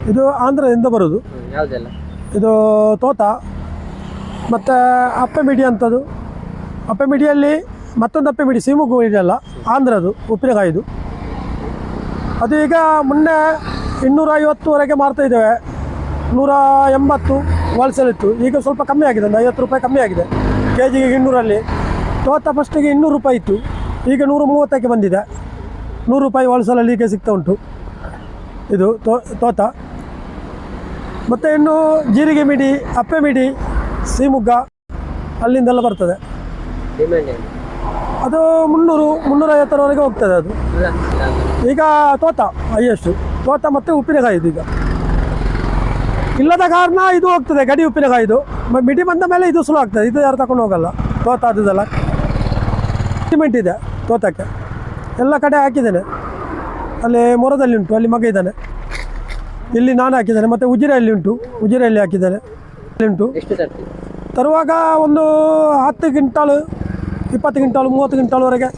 ಇದು ಆಂಧ್ರದಿಂದ ಬರೋದು. ಯಾವುದೆಲ್ಲ? ಇದು ತೋತ ಮತ್ತು ಅಪ್ಪೆ ಮಿಡಿ ಅಂಥದ್ದು. ಅಪ್ಪೆ ಮಿಡಿಯಲ್ಲಿ ಮತ್ತೊಂದು ಅಪ್ಪೆ ಮಿಡಿ ಸೀಮುಗು ಇದೆಯಲ್ಲ, ಆಂಧ್ರದು ಉಪ್ಪಿನಕಾಯಿದು. ಅದು ಈಗ ಮೊನ್ನೆ 250ವರೆಗೆ ಮಾರ್ತಾ ಇದ್ದೇವೆ. 180 ಹೋಲ್ಸೇಲ್ ಇತ್ತು. ಈಗ ಸ್ವಲ್ಪ ಕಮ್ಮಿ ಆಗಿದೆ, ಒಂದು 50 ರೂಪಾಯಿ ಕಮ್ಮಿ ಆಗಿದೆ ಕೆಜಿಗೆ. 200ರಲ್ಲಿ ತೋತ ಫಸ್ಟಿಗೆ 200 ರೂಪಾಯಿ ಇತ್ತು, ಈಗ 130ಕ್ಕೆ ಬಂದಿದೆ. 100 ರೂಪಾಯಿ ಹೋಲ್ಸೇಲಲ್ಲಿ ಈಗ ಸಿಗ್ತಾ ಉಂಟು ಇದು ತೋತ. ಮತ್ತು ಇನ್ನು ಜೀರಿಗೆ ಮಿಡಿ, ಅಪ್ಪೆ ಮಿಡಿ, ಸೀಮುಗ್ಗ ಅಲ್ಲಿಂದೆಲ್ಲ ಬರ್ತದೆ. ಅದು 300-350ವರೆಗೆ ಹೋಗ್ತದೆ ಅದು. ಈಗ ತೋತ ಹೈಯೆಸ್ಟು, ತೋತ ಮತ್ತು ಉಪ್ಪಿನಕಾಯಿದು. ಈಗ ಇಲ್ಲದ ಕಾರಣ ಇದು ಹೋಗ್ತದೆ, ಗಡಿ ಉಪ್ಪಿನಕಾಯಿದು. ಮಿಡಿ ಬಂದ ಮೇಲೆ ಇದು ಸುಲಭ ಆಗ್ತದೆ, ಇದು ಯಾರು ತಗೊಂಡು ಹೋಗಲ್ಲ. ತೋತ ಅದೆಲ್ಲ ಸಿಮೆಂಟ್ ಇದೆ ತೋತಕ್ಕೆ. ಎಲ್ಲ ಕಡೆ ಹಾಕಿದ್ದೇನೆ. ಅಲ್ಲಿ ಮೊರದಲ್ಲಿ ಉಂಟು, ಅಲ್ಲಿ ಮಗ ಇದ್ದಾನೆ. ಇಲ್ಲಿ ನಾನು ಹಾಕಿದ್ದೇನೆ. ಮತ್ತು ಉಜಿರೆಯಲ್ಲಿ ಉಂಟು, ಉಜಿರೆಯಲ್ಲಿ ಹಾಕಿದ್ದೇನೆ. ಅಲ್ಲಿ ಉಂಟು. ತರುವಾಗ ಒಂದು 10 ಕ್ವಿಂಟಾಲು, 20 ಕ್ವಿಂಟಾಲು, 30 ಕ್ವಿಂಟಾಲ್ವರೆಗೆ